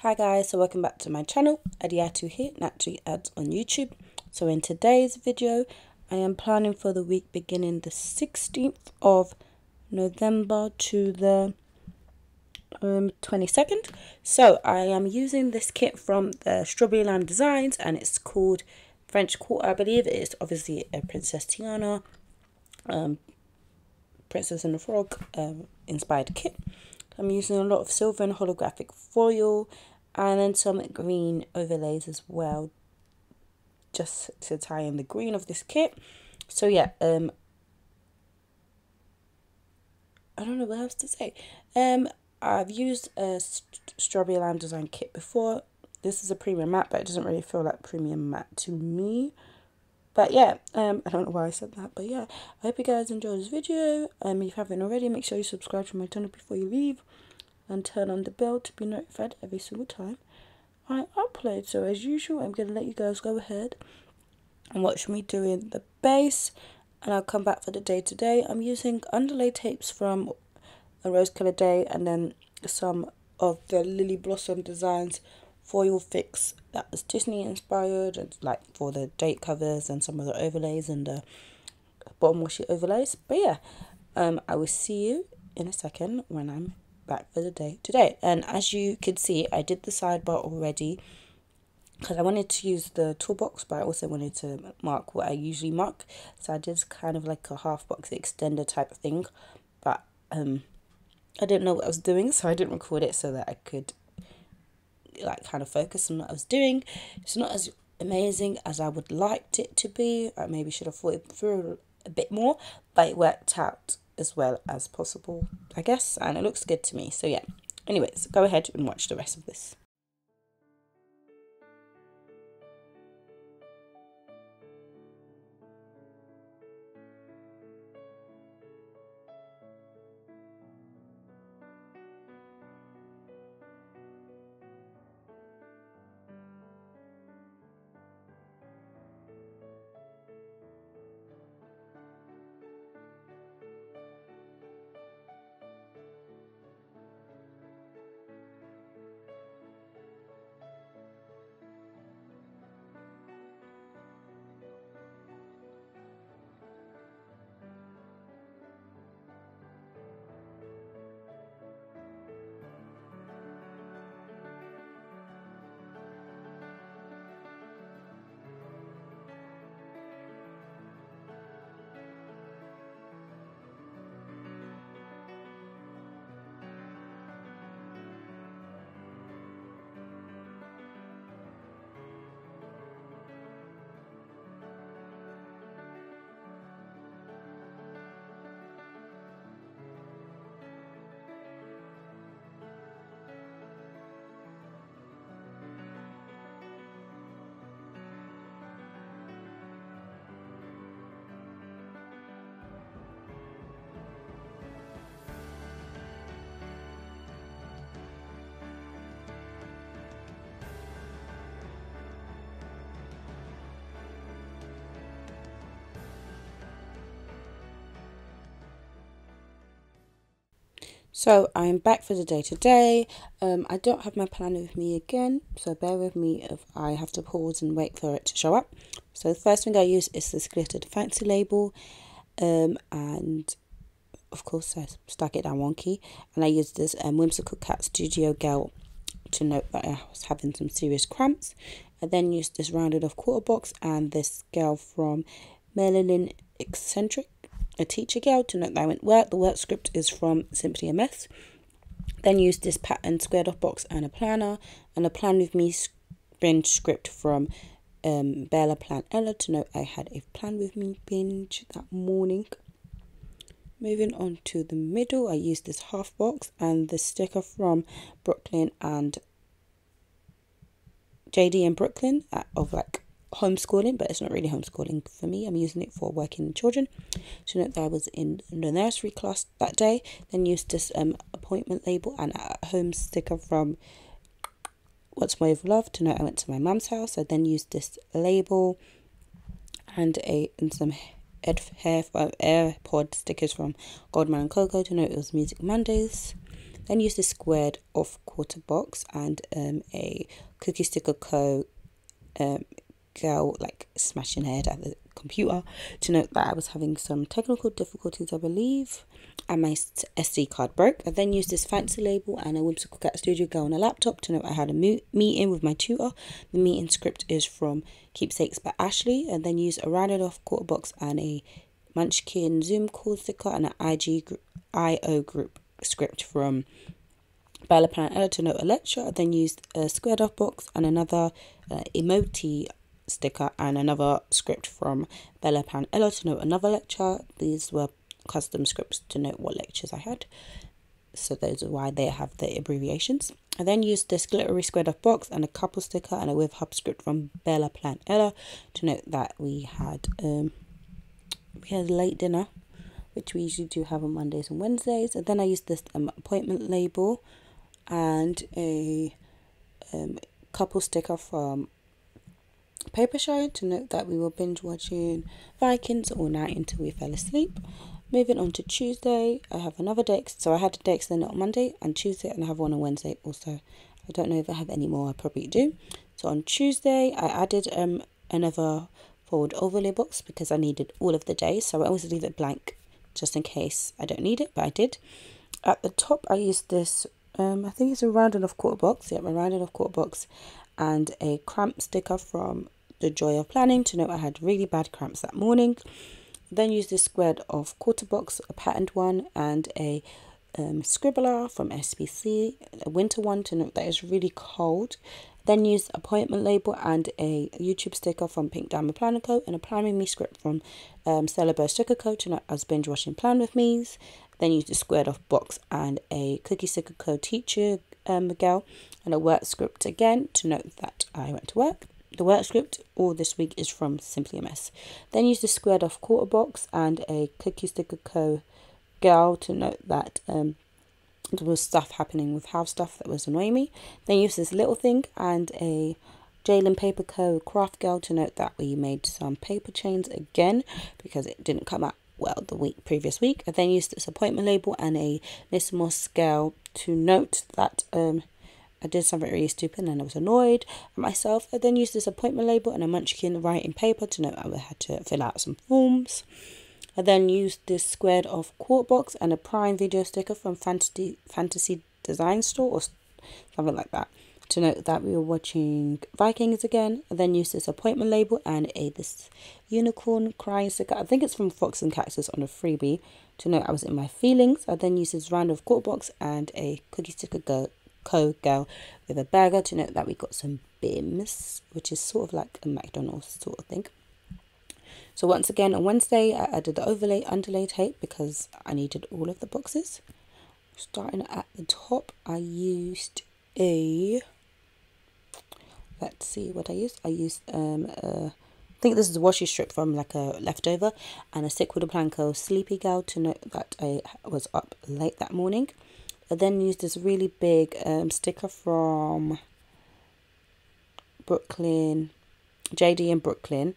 Hi guys, so welcome back to my channel. Adiatu here, Naturallyads on YouTube. So in today's video, I am planning for the week beginning the 16th of November to the 22nd. So I am using this kit from the Strawberry Lime Designs and it's called French Quarter. I believe it is obviously a Princess Tiana, Princess and the Frog inspired kit. I'm using a lot of silver and holographic foil and then some green overlays as well, just to tie in the green of this kit. So yeah, I don't know what else to say. I've used a Strawberry Lime Design kit before. This is a premium matte, but it doesn't really feel like premium matte to me. But yeah, I don't know why I said that, but yeah, I hope you guys enjoyed this video. If you haven't already, make sure you subscribe to my channel before you leave and turn on the bell to be notified every single time I upload. So as usual, I'm going to let you guys go ahead and watch me doing the base, and I'll come back for the day today. I'm using underlay tapes from A Rose Colored Day and then some of the Lily Blossom Designs foil fix that was Disney inspired, and like for the date covers and some of the overlays and the bottom washi overlays. But yeah, I will see you in a second when I'm back for the day today. And as you can see, I did the sidebar already because I wanted to use the toolbox, but I also wanted to mark what I usually mark. So I did kind of like a half box extender type of thing, but I didn't know what I was doing, so I didn't record it so that I could like kind of focus on what I was doing. It's not as amazing as I would liked it to be. I maybe should have thought it through a bit more, but it worked out as well as possible, I guess, and it looks good to me. So yeah, anyways, go ahead and watch the rest of this. So I'm back for the day today. I don't have my planner with me again, so bear with me if I have to pause and wait for it to show up. So the first thing I use is this glittered fancy label, and of course I stuck it down wonky, and I used this Whimsical Cat Studio gel to note that I was having some serious cramps. I then used this rounded off quarter box and this gel from Marilyn Eccentric, a teacher gel, to note that I went work. The work script is from Simply a Mess. Then used this pattern squared off box and a planner, and a Plan With Me binge script from Bella Plan Ella to note I had a Plan With Me binge that morning. Moving on to the middle, I used this half box and the sticker from Brooklyn and JD in Brooklyn of like homeschooling, but it's not really homeschooling for me. I'm using it for working with children. So note that I was in the nursery class that day. Then used this appointment label and at home sticker from What's My Love to note I went to my mum's house. I then used this label and some AirPod stickers from Goldman and Coco to note it was Music Mondays. Then used a squared off quarter box and a Cookie Sticker Co. Girl like smashing her head at the computer to note that I was having some technical difficulties, I believe, and my SD card broke. I then used this fancy label and a Whimsical Cat Studio Girl on a laptop to note I had a meeting with my tutor. The meeting script is from Keepsakes by Ashley, and then used a rounded off quarter box and a Munchkin Zoom call sticker and an IO group script from Bella PlanWithAds to note a lecture. I then used a squared off box and another emoji sticker and another script from Bella PlanWithAds to note another lecture. These were custom scripts to note what lectures I had, so those are why they have the abbreviations. I then used this glittery squared off box and a couple sticker and a with hub script from Bella PlanWithAds to note that we had a late dinner, which we usually do have on Mondays and Wednesdays. And then I used this appointment label and a couple sticker from Paper Show to note that we were binge watching Vikings all night until we fell asleep. Moving on to Tuesday, I have another day. So I had a day extended on Monday and Tuesday, and I have one on Wednesday also. I don't know if I have any more, I probably do. So on Tuesday, I added another forward overlay box because I needed all of the days. So I always leave it blank just in case I don't need it, but I did. At the top, I used this, I think it's a rounded off quarter box. Yeah, a rounded off quarter box and a cramp sticker from The Joy of Planning to note I had really bad cramps that morning. Then used this squared off quarter box, a patterned one, and a scribbler from SPC, a winter one to note that it's really cold. Then used appointment label and a YouTube sticker from Pink Diamond Planner Co. and a Plan With Me script from Stella Burr Sticker Co. to note I was binge watching Plan With Me's. Then used a squared off box and a Cookie Sticker Co. teacher girl and a work script again to note that I went to work. The work script all this week is from Simply a Mess. Then used a squared off quarter box and a Cookie Sticker Co. girl to note that there was stuff happening with house stuff that was annoying me. Then used this little thing and a Jalen Paper Co. craft girl to note that we made some paper chains again because it didn't come out well the previous week. I then used this appointment label and a Miss Moss girl to note that I did something really stupid and I was annoyed at myself. I then used this appointment label and a Munchkin writing paper to note I had to fill out some forms. I then used this squared off quarter box and a Prime video sticker from Fantasy Design Store or something like that to note that we were watching Vikings again. I then used this appointment label and this unicorn crying sticker. I think it's from Fox and Cactus on a freebie to note I was in my feelings. I then used this round of quarter box and a Cookie Sticker Co. girl with a burger to note that we got some BIMs, which is sort of like a McDonald's sort of thing. So once again on Wednesday I added the underlay tape because I needed all of the boxes. Starting at the top, I used let's see what I used. I used I think this is a washi strip from like a leftover and a Sick with a Planco Sleepy Gal to note that I was up late that morning. I then used this really big sticker from Brooklyn, JD in Brooklyn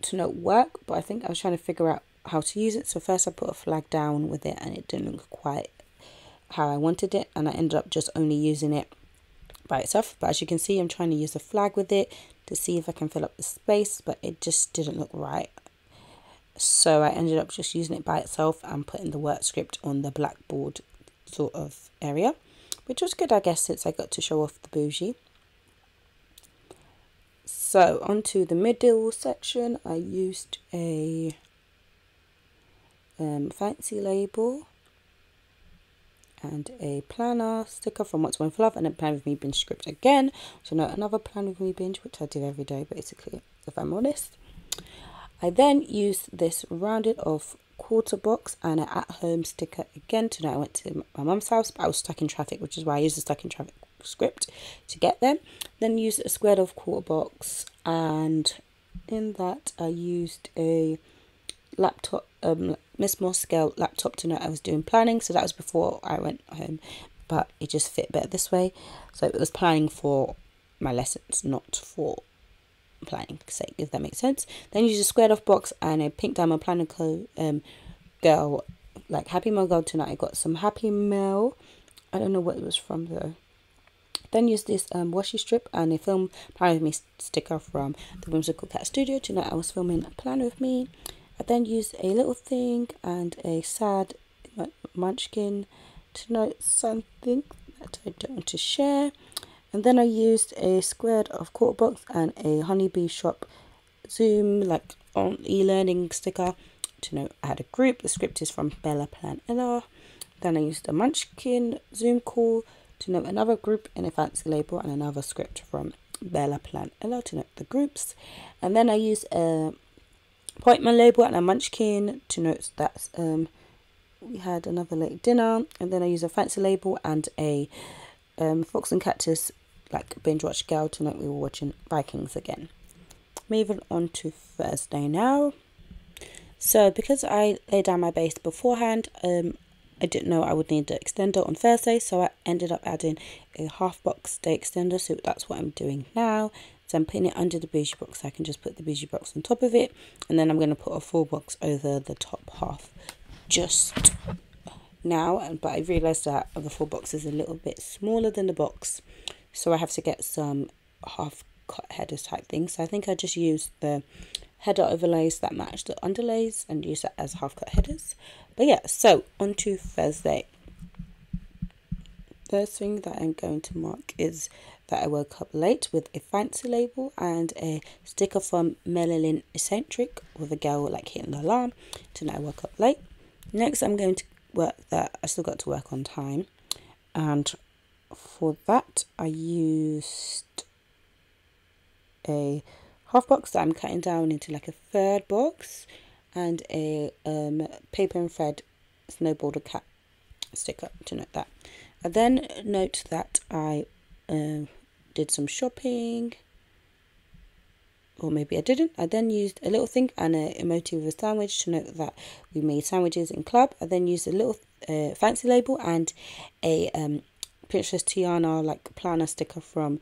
to note work, but I think I was trying to figure out how to use it. So first I put a flag down with it and it didn't look quite how I wanted it, and I ended up just only using it by itself. But as you can see, I'm trying to use a flag with it to see if I can fill up the space, but it just didn't look right. So I ended up just using it by itself and putting the work script on the blackboard sort of area, which was good, I guess, since I got to show off the bougie. So onto the middle section, I used a fancy label and a planner sticker from What's One for Love and a Plan With Me binge script again. So now another Plan With Me binge, which I do every day basically, if I'm honest. I then used this rounded off quarter box and an at-home sticker again. Tonight I went to my mum's house, but I was stuck in traffic, which is why I used the stuck in traffic script to get there. Then used a squared off quarter box, and in that I used a laptop, Miss Moss scale laptop to know I was doing planning. So that was before I went home, but it just fit better this way. So it was planning for my lessons, not for planning sake, if that makes sense. Then use a squared off box and a Pink Diamond Planner Co. Girl, like Happy Mail girl tonight. I got some Happy Mail I don't know what it was from though. Then used this washi strip and a film Plan With Me sticker from the Whimsical Cat Studio to know I was filming Plan With Me. I then used a little thing and a sad munchkin to note something that I don't want to share. And then I used a squared of quarter box and a honeybee shop Zoom like on e-learning sticker to know I had a group. The script is from Bella Plan Ella. Then I used a munchkin Zoom call to note another group in a fancy label and another script from Bella Plan Ella to note the groups. And then I used a appointment label and a munchkin to note that we had another late dinner. And then I used a fancy label and a Fox and Cactus like binge watch girl to note we were watching Vikings again. Moving on to Thursday now. So because I laid down my base beforehand, I didn't know I would need the extender on Thursday, so I ended up adding a half box day extender, so that's what I'm doing now. So I'm putting it under the bougie box, so I can just put the bougie box on top of it, and then I'm going to put a full box over the top half just now. But I realised that the full box is a little bit smaller than the box, so I have to get some half cut headers type thing. So I think I just used the header overlays that match the underlays and use that as half cut headers. But yeah, so on to Thursday. First thing that I'm going to mark is that I woke up late with a fancy label and a sticker from Melilin Eccentric with a girl like hitting the alarm to know I woke up late. Next I'm going to work that I still got to work on time, and for that I used a half box that I'm cutting down into like a third box and a paper and thread snowboarder cat sticker to note that. I then note that I did some shopping, or maybe I didn't. I then used a little thing and an emoji with a sandwich to note that we made sandwiches in club. I then used a little fancy label and a Princess Tiana like planner sticker from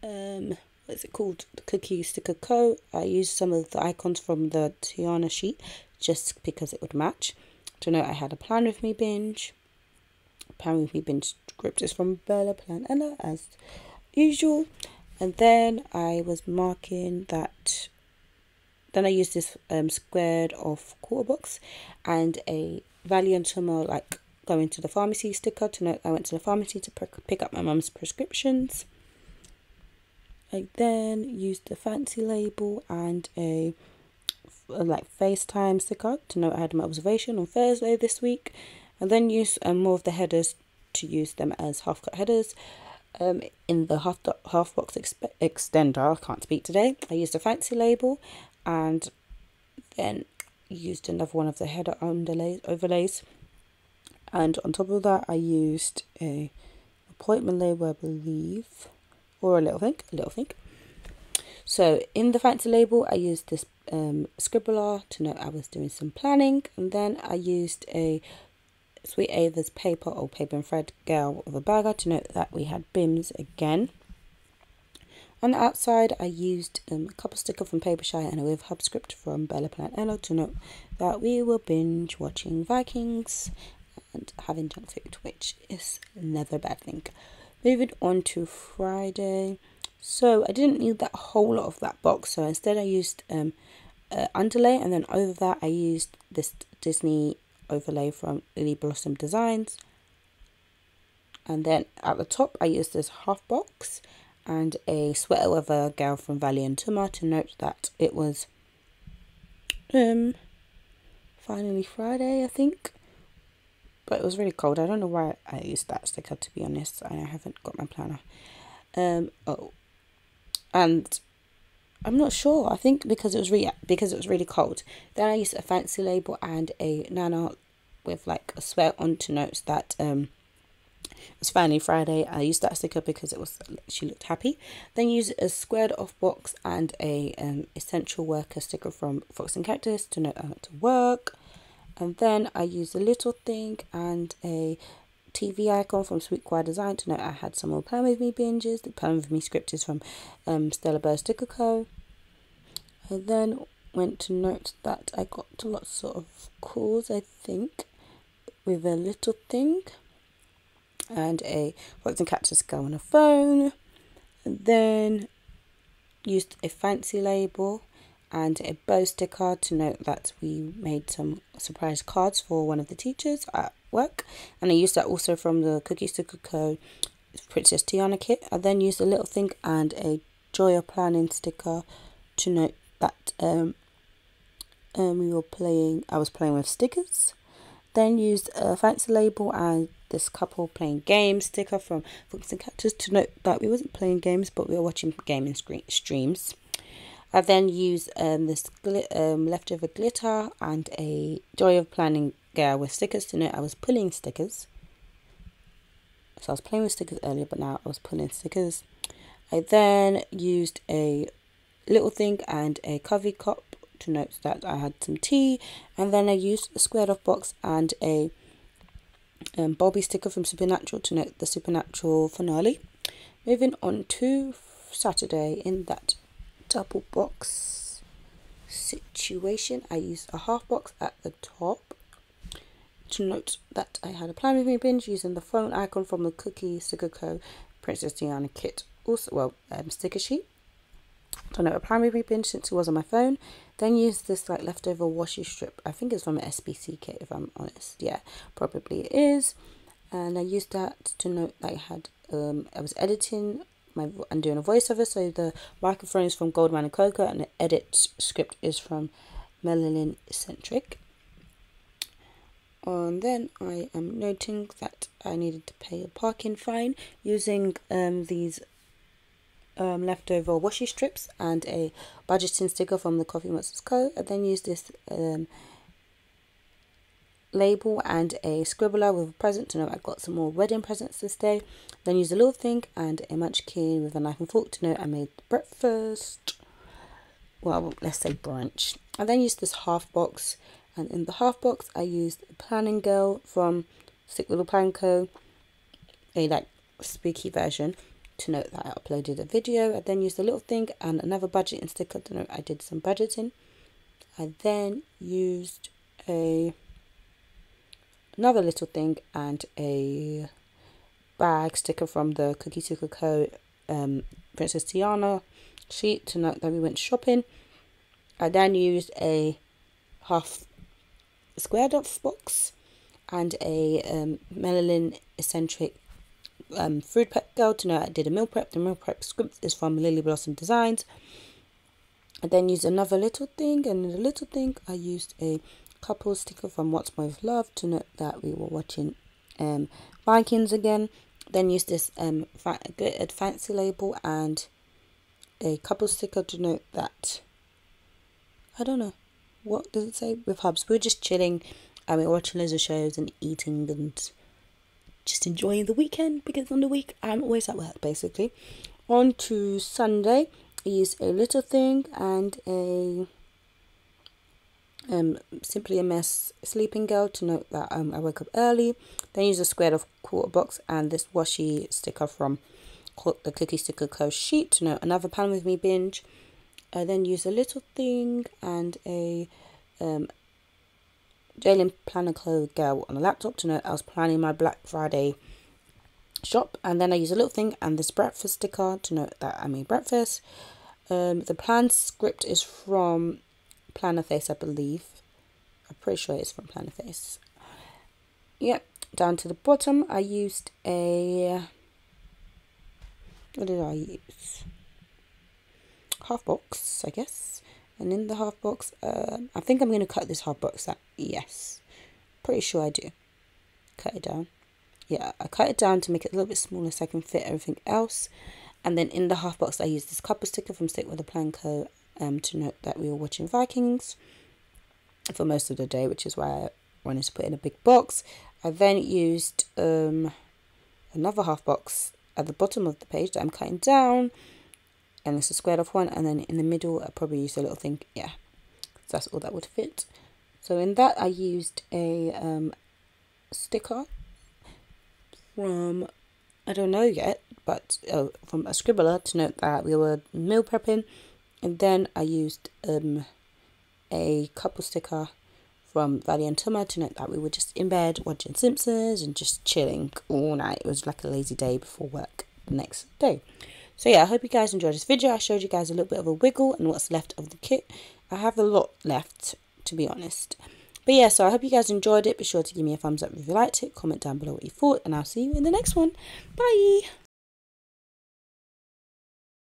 what is it called? The Cookie Sticker Co. I used some of the icons from the Tiana sheet just because it would match. To note I had a Plan With Me binge. Plan With Me binge script is from Bella Plan Ella as usual. And then I was marking that. Then I used this squared off quarter box and a Valiant Summer like going to the pharmacy sticker to note I went to the pharmacy to pick up my mum's prescriptions. I then used the fancy label and a like FaceTime sticker to note I had my observation on Thursday this week, and then used more of the headers to use them as half cut headers. In the half box extender, I can't speak today, I used a fancy label and then used another one of the header overlays, and on top of that I used a appointment label, I believe, or a little thing. So in the fancy label I used this scribbler to note I was doing some planning, and then I used a Sweet Ava's paper or paper and thread girl with a burger to note that we had BIMs again. On the outside I used a couple sticker from Paper Shy and a with hub script from Bella Plan Ella to note that we were binge watching Vikings and having junk food, which is never a bad thing. Moving on to Friday. So I didn't need that whole lot of that box, so instead I used underlay, and then over that I used this Disney overlay from Lily Blossom Designs. And then at the top I used this half box and a sweater with a girl from Valiant Summer to note that it was finally Friday, I think. But it was really cold. I don't know why I used that sticker, to be honest. I haven't got my planner. And I'm not sure. I think because it was really cold. Then I used a fancy label and a Nana with like a sweat on to notes that it was finally Friday. I used that sticker because she looked happy. Then used a squared off box and a essential worker sticker from Fox and Cactus to note I went to work. And then I used a little thing and a TV icon from Sweet Choir Design to note I had some more Plan With Me binges. The Plan With Me script is from Stella Burr Sticker Co. I then went to note that I got lots of calls, I think, with a little thing. and a Fox and Cactus girl on a phone. And then used a fancy label and a bow sticker to note that we made some surprise cards for one of the teachers at work. And I used that also from the Cookie Sticker Co. Princess Tiana kit. I then used a little thing and a Joy of Planning sticker to note that I was playing with stickers. Then used a fancy label and this couple playing games sticker from Fox and Cactus to note that we wasn't playing games but we were watching gaming streams. I then used this leftover glitter and a Joy of Planning girl with stickers to note I was pulling stickers. So I was playing with stickers earlier, but now I was pulling stickers. I then used a little thing and a coffee cup to note that I had some tea. And then I used a squared off box and a Bobby sticker from Supernatural to note the Supernatural finale. Moving on to Saturday, in that double box situation, I used a half box at the top to note that I had a Plan With Me binge using the phone icon from the Cookie Sticker Co. Princess Tiana kit. Also, sticker sheet. So note a Plan With Me binge since it was on my phone. Then used this like leftover washi strip. I think it's from an SBC kit if I'm honest. Yeah, probably it is. And I used that to note that I had I was editing and doing a voiceover. So the microphone is from Goldman and Coco and the edit script is from Melanin Eccentric. And then I am noting that I needed to pay a parking fine using these leftover washi strips and a budgeting sticker from the Coffee Monsters Co. I then used this label and a scribbler with a present to know I got some more wedding presents this day. Then used a little thing and a munchkin with a knife and fork to know I made breakfast. Well, let's say brunch. I then used this half box. And in the half box, I used a planning girl from Stick Little Plan Co. A like spooky version to note that I uploaded a video. I then used a little thing and another budgeting sticker to note I did some budgeting. I then used another little thing and a bag sticker from the Cookie Sticker Co. Princess Tiana sheet to note that we went shopping. I then used a half squared off box and a Melanin Eccentric food prep girl to know I did a meal prep. The meal prep script is from Lily Blossom Designs. I then used another little thing, and in the little thing I used a couple sticker from What's More With Love to note that we were watching Vikings again. Then used this glittered fancy label and a couple sticker to note that I don't know. What does it say? With hubs. We were just chilling and we were watching loads of shows and eating and just enjoying the weekend because on the week I'm always at work basically. On to Sunday, I used a little thing and a Simply a Mess sleeping girl to note that I woke up early. Then used a squared off quarter box and this washi sticker from the Cookie Sticker Co. sheet to note another Plan With Me binge. I then used a little thing and a Jalen Planner Co. girl on a laptop to note I was planning my Black Friday shop. And then I used a little thing and this breakfast sticker to note that I made breakfast. The plan script is from Planner Face, I believe. I'm pretty sure it's from Planner Face. Yep, down to the bottom I used a... What did I use? Half box, I guess. And in the half box, I think I'm going to cut this half box out. Yes, pretty sure I do. Cut it down. Yeah, I cut it down to make it a little bit smaller so I can fit everything else. And then in the half box, I used this couple sticker from Stick With a Plan Co. To note that we were watching Vikings for most of the day, which is why I wanted to put in a big box. I then used another half box at the bottom of the page that I'm cutting down. And it's a squared off one, and then in the middle I probably used a little thing, yeah, that's all that would fit. So in that I used a sticker from, I don't know yet, but from a scribbler to note that we were meal prepping. And then I used a couple sticker from Valley and Tuma to note that we were just in bed watching Simpsons and just chilling all night. It was like a lazy day before work the next day. So yeah, I hope you guys enjoyed this video. I showed you guys a little bit of a wiggle and what's left of the kit. I have a lot left, to be honest. But yeah, so I hope you guys enjoyed it. Be sure to give me a thumbs up if you liked it. Comment down below what you thought, and I'll see you in the next one. Bye!